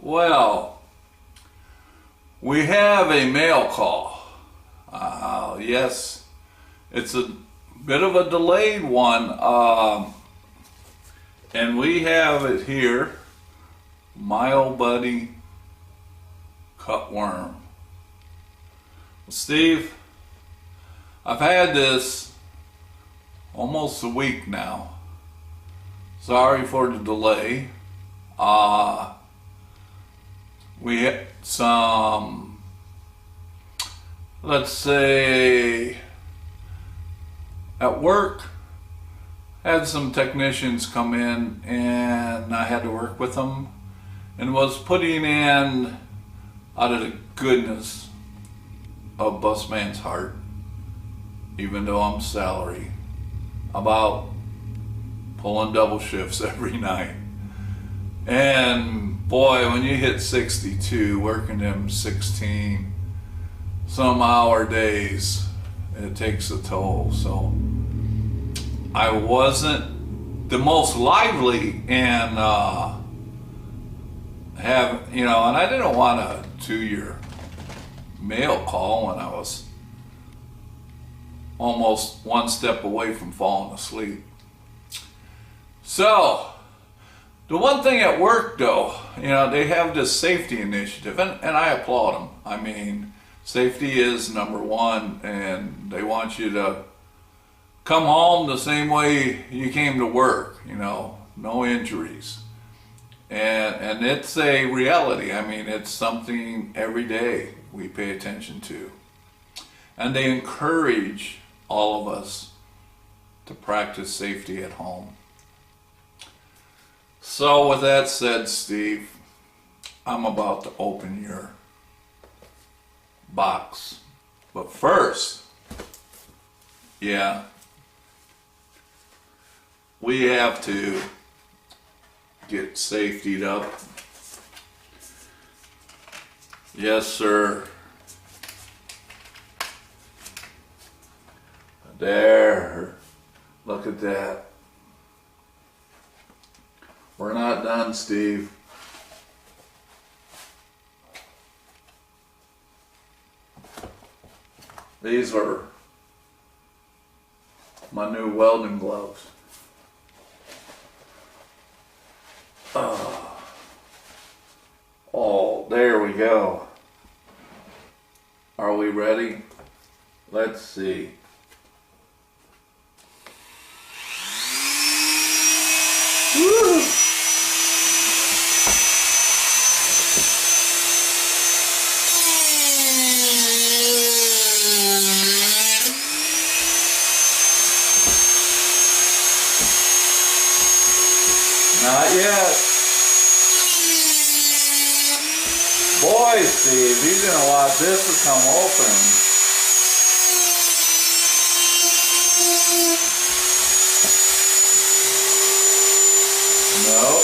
Well, we have a mail call. Yes, it's a bit of a delayed one, and we have it here. My old buddy, Cutworm. Steve, I've had this almost a week now. Sorry for the delay. We had some, let's say, at work, had some technicians come in and I had to work with them and was putting in, out of the goodness of Busman's heart, even though I'm salary, about pulling double shifts every night. And boy, when you hit 62, working them 16 some hour days, it takes a toll. So I wasn't the most lively and and I didn't want a 2-year mail call when I was almost one step away from falling asleep. So the one thing at work though, they have this safety initiative, and I applaud them. I mean, safety is number one, and they want you to come home the same way you came to work, no injuries. And it's a reality. I mean, it's something every day we pay attention to. And they encourage all of us to practice safety at home. So with that said, Steve, I'm about to open your box. But first, we have to get safetied up. Yes, sir. There. Look at that. We're not done, Steve. These are my new welding gloves. Oh, there we go. Are we ready? Let's see. Woo! Not yet. Boy, Steve, you're gonna watch this to come open. No.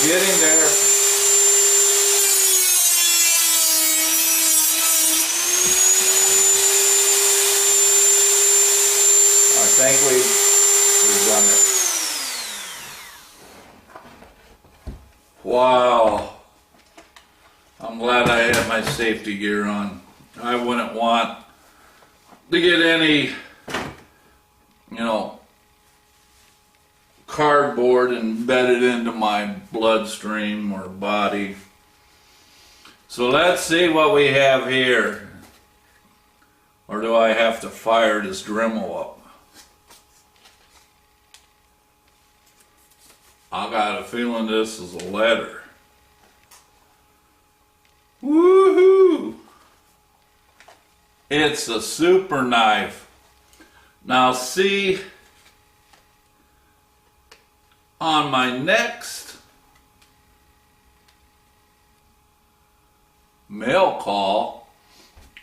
Getting there. I think we've done it. Wow. I'm glad I had my safety gear on. I wouldn't want to get any, cardboard embedded into my bloodstream or body. So let's see what we have here. Or do I have to fire this Dremel up? I got a feeling this is a letter. Woohoo! It's a super knife. Now see, on my next mail call,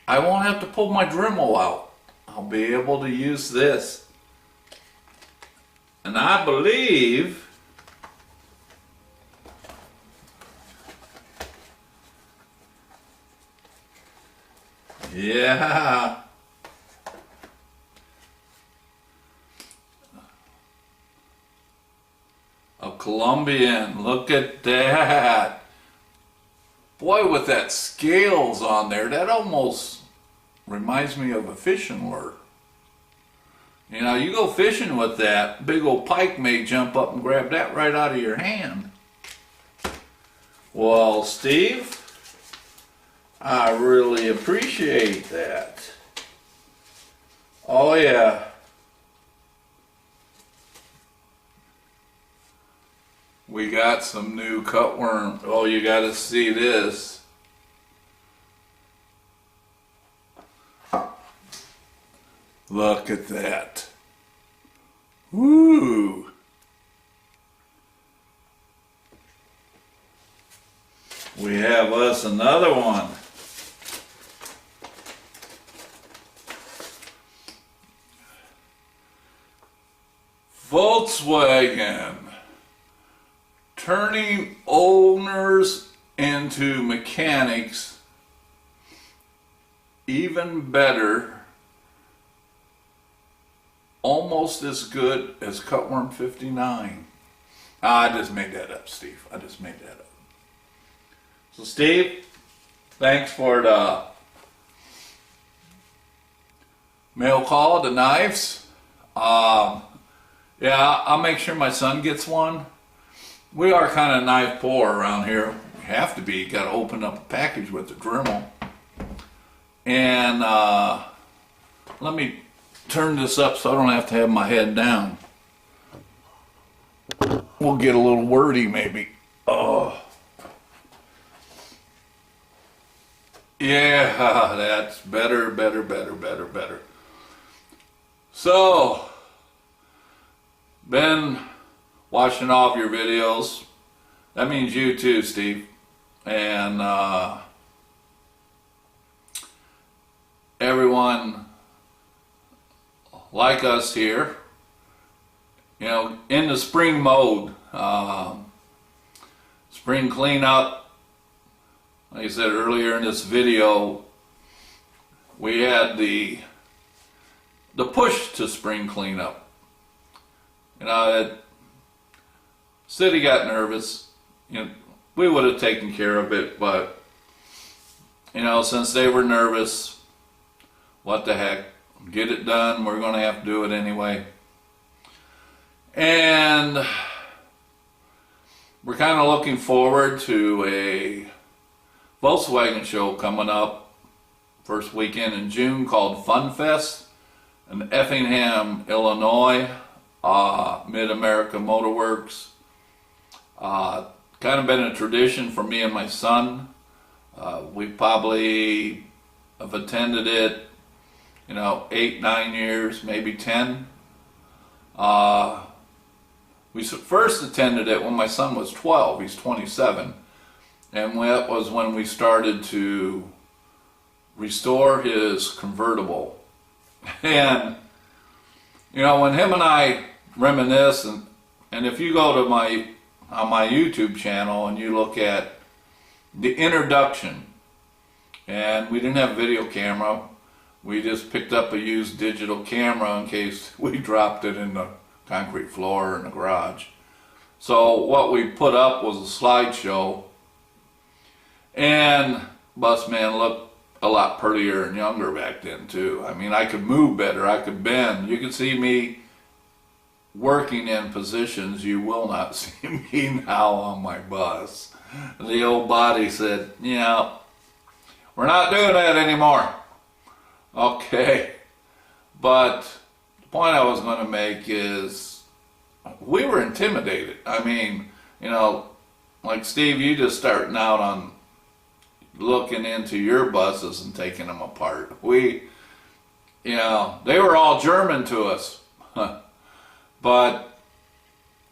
I won't have to pull my Dremel out. I'll be able to use this And I believe yeah, a Colombian. Look at that. Boy, with that scales on there, that almost reminds me of a fishing lure. You know, you go fishing with that, big old pike may jump up and grab that right out of your hand. Well, Steve, I really appreciate that. Oh yeah. We got some new cutworm. Oh, you gotta see this. Look at that. Woo! We have us another one. Volkswagen. Turning owners into mechanics even better. Almost as good as Cutworm59. I just made that up, Steve. I just made that up. So, Steve, thanks for the mail call, the knives. Yeah, I'll make sure my son gets one. We are kind of knife poor around here. We have to be. Got to open up a package with the Dremel. And let me turn this up so I don't have to have my head down. We'll get a little wordy maybe. Oh. Yeah, that's better. So, been watching all of your videos. That means you too, Steve. And everyone like us here, you know, in the spring mode, spring cleanup. Like I said earlier in this video, we had the push to spring cleanup. You know, the city got nervous. You know, we would have taken care of it, but you know, since they were nervous, what the heck? Get it done. We're going to have to do it anyway. And we're kind of looking forward to a Volkswagen show coming up first weekend in June called Fun Fest in Effingham, Illinois, Mid-America Motor Works. Kind of been a tradition for me and my son. We probably have attended it, you know, 8, 9 years, maybe 10. We first attended it when my son was 12. He's 27. And that was when we started to restore his convertible. And, you know, when him and I reminisce, and if you go to on my YouTube channel and you look at the introduction, and we didn't have a video camera. We just picked up a used digital camera in case we dropped it in the concrete floor in the garage. So what we put up was a slideshow, and Busman looked a lot prettier and younger back then too. I mean, I could move better, I could bend. You could see me working in positions you will not see me now on my bus. The old body said, you know, we're not doing that anymore. Okay, but the point I was going to make is we were intimidated. I mean, you know, like Steve, you just starting out on looking into your buses and taking them apart. You know, they were all German to us, but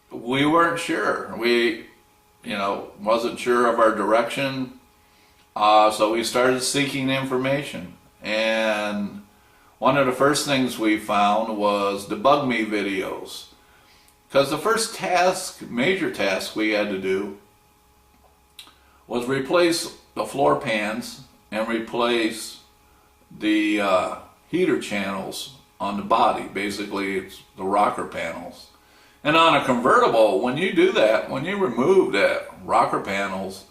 we weren't sure. We, you know, wasn't sure of our direction, so we started seeking information. And one of the first things we found was the Bug Me videos. Because the first task, major task we had to do was replace the floor pans and replace the heater channels on the body. Basically, it's the rocker panels. And on a convertible, when you do that, when you remove that rocker panels,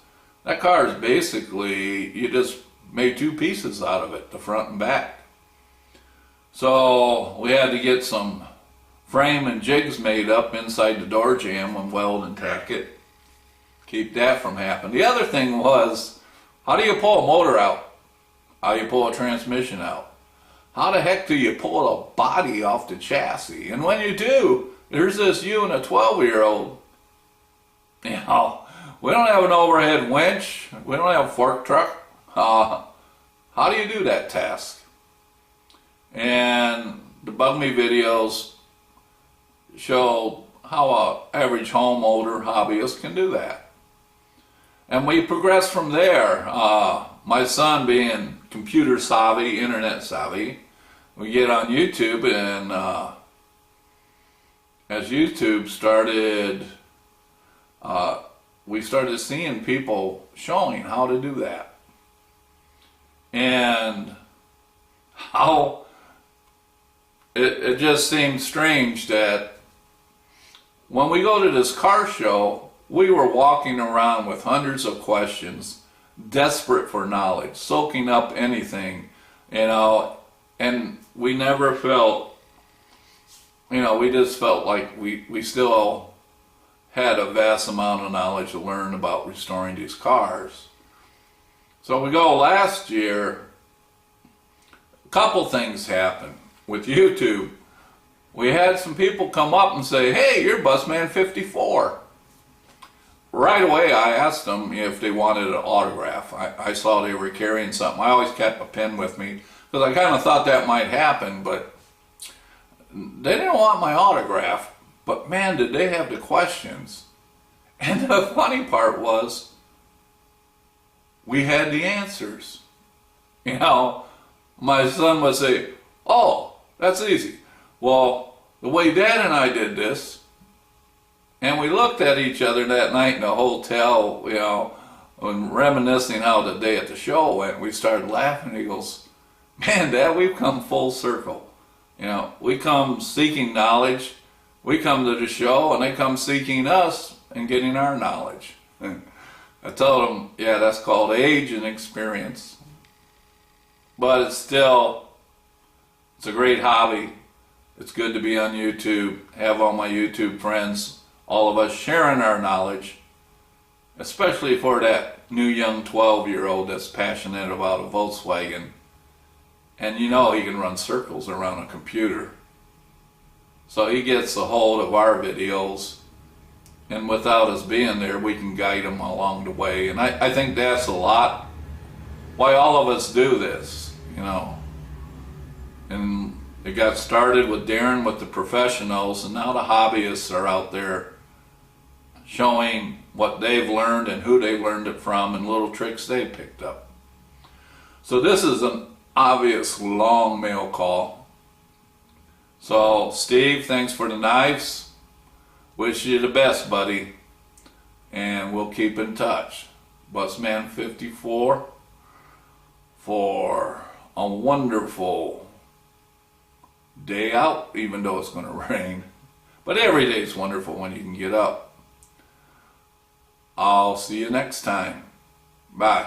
that car is basically, you just made two pieces out of it, the front and back. So we had to get some frame and jigs made up inside the door jamb and weld and tack it. Keep that from happening. The other thing was, how do you pull a motor out? How do you pull a transmission out? How the heck do you pull a body off the chassis? And when you do, there's this you and a 12-year-old. You know, we don't have an overhead winch. We don't have a fork truck. How do you do that task? And the Bug Me videos show how an average homeowner hobbyist can do that. And we progress from there. My son being computer savvy, internet savvy, we get on YouTube, and as YouTube started, we started seeing people showing how to do that. And how it just seemed strange that when we go to this car show, we were walking around with hundreds of questions, desperate for knowledge, soaking up anything, you know, and we never felt, you know, we just felt like we still had a vast amount of knowledge to learn about restoring these cars. So we go last year, a couple things happened with YouTube. We had some people come up and say, "Hey, you're Busman54." Right away I asked them if they wanted an autograph. I saw they were carrying something. I always kept a pen with me because I kind of thought that might happen, but they didn't want my autograph. But man, did they have the questions. And the funny part was, we had the answers. You know, my son would say, "Oh, that's easy." Well, the way Dad and I did this, and we looked at each other that night in the hotel, you know, and reminiscing how the day at the show went, we started laughing. He goes, "Man, Dad, we've come full circle. You know, we come seeking knowledge. We come to the show, and they come seeking us and getting our knowledge." And I told him, yeah, that's called age and experience. But it's a great hobby. It's good to be on YouTube, have all my YouTube friends, all of us sharing our knowledge, especially for that new young 12-year-old that's passionate about a Volkswagen. And you know he can run circles around a computer. So he gets a hold of our videos, and without us being there, we can guide him along the way. And I think that's a lot why all of us do this, you know. And it got started with Darren with the professionals, and now the hobbyists are out there showing what they've learned and who they've learned it from and little tricks they picked up. So this is an obvious long mail call. So Steve, thanks for the knives. Wish you the best, buddy. And we'll keep in touch. Busman54 for a wonderful day out, even though it's going to rain. But every day is wonderful when you can get up. I'll see you next time. Bye.